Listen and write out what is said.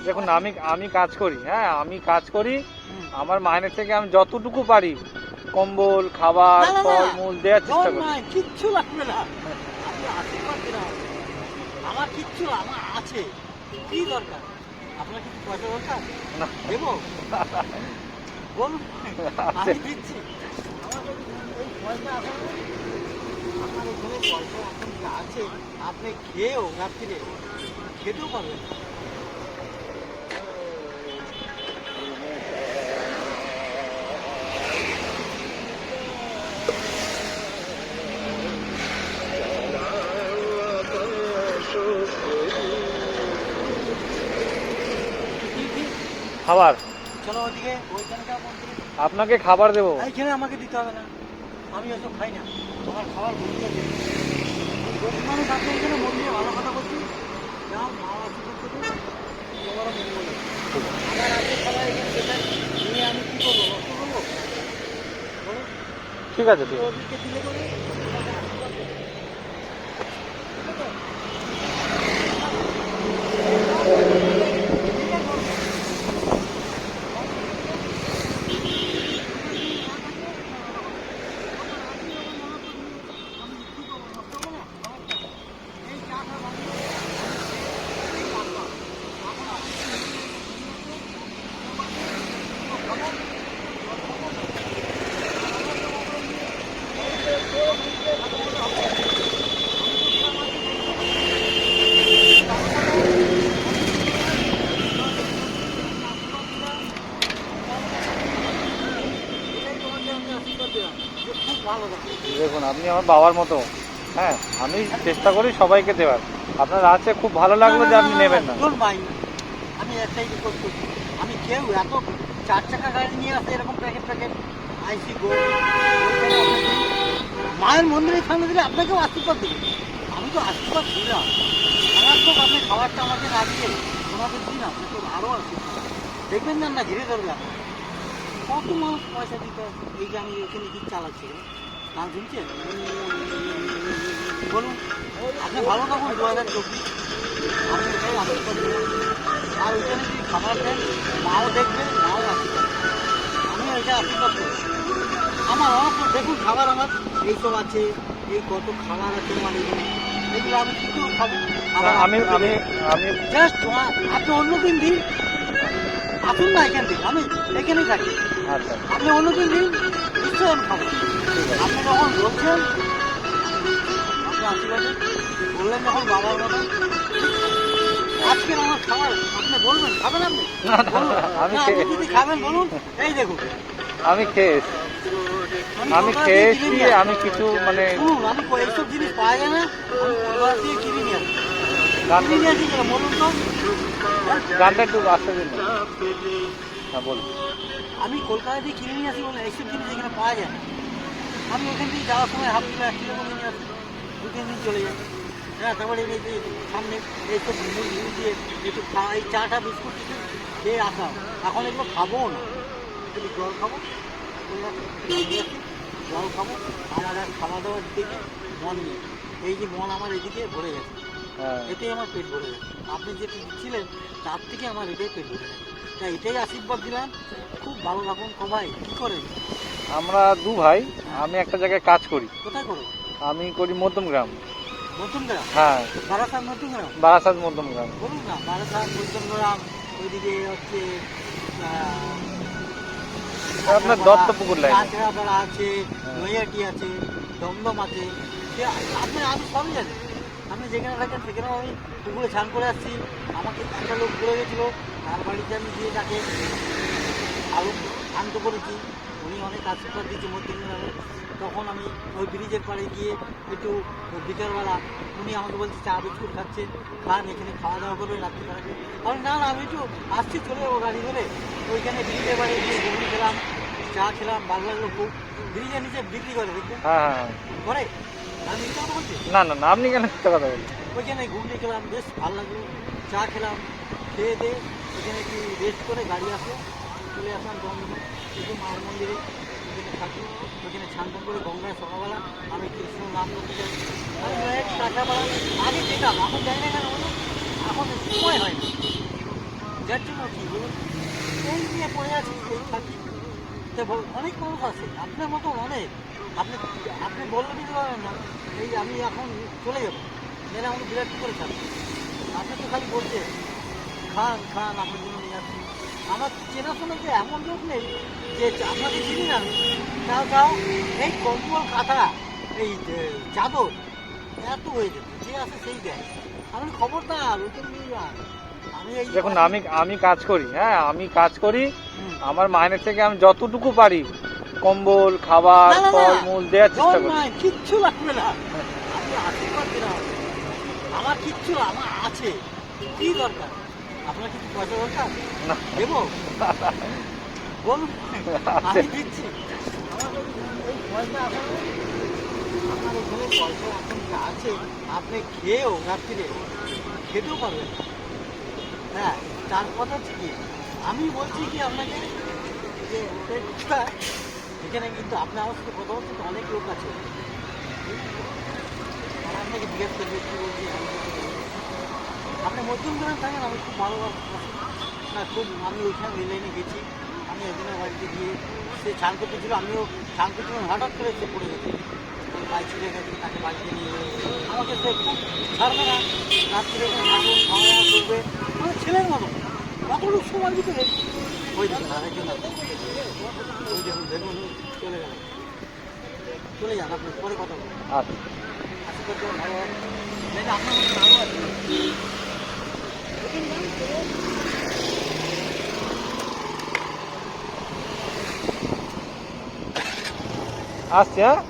দেখুন আমি আমি কাজ করি, হ্যাঁ আমি কাজ করি, আমার মাইনে থেকে আমি যতটুকু পারি কম্বল খাবার ফলমূল দেওয়ার চেষ্টা করি। কিচ্ছু লাগবে না, আপনি আশীর্বাদ দিন আমার কিচ্ছু আমার আছে, কি দরকার আপনার কিছু পয়সা দরকার দেবো বলুন আমি দিচ্ছি। আমার এই পয়সা আছে, আমার এখানে পয়সা এখন আছে, আপনি খেয়েও রাত্রিরে খেতেও পারবেন। খাবার চলো ওদিকে ওইখানকার মন্দিরে আপনাকে খাবার দেবো। এইখানে আমাকে দিতে হবে না, আমি ওসব খাই না, তোমার খাবার বন্ধ আছে। গরিব মানুষ আপনি এখানে মন্দিরে ভালো কথা বলছি, যাও মা আশীর্বাদ করবে তোমারও মঙ্গল হবে। আমার আপনি খাবার এখানে দেবেন, নিয়ে আমি কী করবো নষ্ট করবো বলো? ঠিক আছে ঠিক আছে। ওদিকে দিলে করে আমাকে আশীর্বাদ দেবে। দেখুন আপনি আমার বাবার মতো, হ্যাঁ আমি চেষ্টা করি সবাইকে দেওয়ার। আপনার আছে খুব ভালো লাগলো যে আপনি নেবেন না। আমি একটাই রিকোয়েস্ট করছি, আমি কেউ এত 4 চাকা গাড়ি নিয়ে আসে এরকম প্যাকেট প্যাকেট আইসি গোল্ড মায়ের মন্দিরের সামনে দিলে আপনাকেও আশীর্বাদ দেবে। আমি তো আশীর্বাদ দিলাম, আমার তো আপনি খাবারটা আমাকে না দিয়ে ওনাদের দিন আপনি তো আরও আশীর্বাদ দেখবেন না, না ঘিরে ধরবে আপনার। কত মানুষ পয়সা দিতে, এই যে আমি এখানে কি চালাচ্ছি গান শুনছেন বলুন, আপনি ভালো থাকুন 2024। আমি এটাই আশীর্বাদ দিলাম, আর ওইখানে যদি খাবার দেন মাও দেখবে, মাও আশীর্বাদ, আমি ওইটা আশীর্বাদ করি। আমার অনেক দেখুন খাবার আমার এইসব আছে, এই কত খাবার আছে আমার এখানে, এগুলো আমি কী করে খাবো? আমি আমি আমি জাস্ট আপনি অন্য দিন দিন আসুন না এখান থেকে, আমি এখানেই থাকি, আচ্ছা আপনি অন্য দিন দিন নিশ্চয়ই আমি খাবো। আপনি যখন বলছেন আপনি আশীর্বাদে বললেন যখন বাবার মতো, আজকের আমার খাবার আপনি বলবেন খাবেন, আপনি বলুন আপনি যদি খাবেন বলুন। এই দেখুন আমি খেয়েছি, আমি খেয়েছি, আমি কিছু মানে শুনুন, আমি এইসব জিনিস পাওয়া যায় না, আমি কলকাতা দিয়ে কিনে নিয়ে আসি, কিনে নিয়ে আসি কেন বলুন তো? গানটা একটু আসতে দিন। হ্যাঁ বলুন। আমি কলকাতা দিয়ে কিনে নিয়ে আসি বলে এইসব জিনিস এখানে পাওয়া যায় না। আমি ওখান থেকে যাওয়ার সময় হাফ কিলো 1 কিলো করে নিয়ে আসি, 2-3 দিন চলে যায়। হ্যাঁ, তারপরে এই যে সামনে এইসব মুড়ি দিয়ে একটু এই চাটা বিস্কুট খেয়ে আসা, এখন এগুলো খাবোও না, একটু জল খাবো, জল খাবো, আমার আর খাওয়া দাওয়ার দিকে মন নেই। এই যে মন আমার এদিকে ভরে গেছে, এটাই আমার পেট ভরে গেছে। আপনি যেটা দিচ্ছিলেন তার থেকে আমার এটাই পেট ভরে গেছে, তাই এটাই আশীর্বাদ দিলাম। খুব ভালো থাকুন সবাই। কী করেন? আমরা 2 ভাই, আমি একটা জায়গায় কাজ করি। কোথায় করো? আমি করি মধ্যমগ্রাম। মধ্যমগ্রাম? হ্যাঁ বারাসাত মধ্যমগ্রাম? বারাসাত মধ্যমগ্রাম। বলুন না, বারাসাত মধ্যমগ্রাম, ওইদিকে হচ্ছে আপনার দত্তপুকুর লাইন কাঁচরাপাড়া আছে, নৈহাটি আছে, দমদম আছে, সে আপনি আমি সবই জানি। আপনি যেখানে থাকেন সেখানেও আমি পুকুরে স্নান করে আসছি। আমাকে একটা লোক ঘুরে গেছিলো, তার বাড়িতে আমি গিয়ে তাকে আলু শান্ত করেছি, উনি অনেক আশীর্বাদ দিয়েছে মধ্যমগ্রামে। তখন আমি ওই ব্রিজের পাড়ে গিয়ে একটু বিকেলবেলা উনি আমাকে বলছে চা বিস্কুট খাচ্ছেন, খান, এখানে খাওয়া দাওয়া করবেন রাত্রি থাকবে। আমি না না আমি একটু আসছি, চলে যাবো গাড়ি ধরে। ওইখানে ব্রিজের বাড়ি গিয়ে ঘুগনি খেলাম, চা খেলাম, ভালো লাগলো খুব। ব্রিজের নিচে বিক্রি করে দেখবেন, হ্যাঁ করে। আমি মিথ্যা কথা বলছি? না না না, আপনি কেন মিথ্যা কথা বলছেন? ওইখানে ঘুগনি খেলাম, বেশ ভালো লাগলো, চা খেলাম, খেয়ে দিয়ে ওইখানে একটু রেস্ট করে গাড়ি আসলো, চলে আসলাম দমদম, একটু মায়ের মন্দিরে ওখানে থাকি। ওখানে স্নান করে গঙ্গায় সকালবেলা আমি কৃষ্ণ নাম করতে যাই। আমি কাঁচাপাড়া আগে যেতাম, এখন যাই না কেন বলো, এখন সময় হয় না, যার জন্য কি বলুন, এই নিয়ে পড়ে আছি, এই থাকি। তো অনেক মানুষ আছে আপনার মতো অনেক, আপনি আপনি বললে দিতে পারবেন না এই আমি এখন চলে যাবো, মেরে আমাকে বিরাট করে খান। আপনি তো খালি বলছেন খান খান, আপনার জন্য নিয়ে আসছি। আমার চেনাশোনা যে এমন লোক নেই যে আপনাকে চিনি না আমি, তাও এই কম্বল কাঁথা, এই চাদর এত হয়ে যেত, যে আছে সেই দেয়। আমি খবরদার ওইটা নিয়ে যান। আমি এই দেখুন আমি কাজ করি, হ্যাঁ আমি কাজ করি, হুম। আমার মাইনে থেকে আমি যতটুকু পারি কম্বল খাবার না, না, না, ফলমূল দেওয়ার চেষ্টা জল করি। নাই, কিচ্ছু লাগবে না। আপনি আশীর্বাদ দিন আমাকে। আমার কিচ্ছু না, আমার আছে। কি দরকার? আপনার কিছু পয়সা দরকার? না। দেবো? বলুন, আমি দিচ্ছি। আমার এই পয়সা আপনার ওখানে পয়সা এখন যা আছে, আপনি খেয়েও রাত্রিরে খেতেও পারবেন না। হ্যাঁ, তার কথা হচ্ছে কি, আমি বলছি কি আপনাকে যে এখানে কিন্তু আপনার আমার সাথে কথা হচ্ছে তো, অনেক লোক আছে। তারা আপনাকে জিজ্ঞেস করবে কি বলছি, আমি কিছু বলছি না। আপনি মধ্যমগ্রামে থাকেন, আমি খুব ভালোবাসি না, খুব আমি ওইখানে ওই লাইনে গেছি। আমি একজনের বাড়িতে গিয়ে সে চান করতে ছিল, আমিও চান করছিলাম, হঠাৎ করে সে পড়ে গেছে, বাইক ছিঁড়ে গেছে, তাকে বাড়িতে নিয়ে গেছে। আমাকে সে খুব ছাড়বে না, রাত্রিরে এখানে থাকুন, খাওয়া দাওয়া করবে, মানে ছেলের মতো। কতটুকু সময় ভিতরে ওই দেখুন আরেকজন আছে, ওই দেখুন দেখুন চলে গেল, চলে যান আপনি, পরে কথা বলুন। আচ্ছা। আশা করতে ভালো হবে, নাহলে আপনার মধ্যে ভালো আছে। আসছি, হ্যাঁ।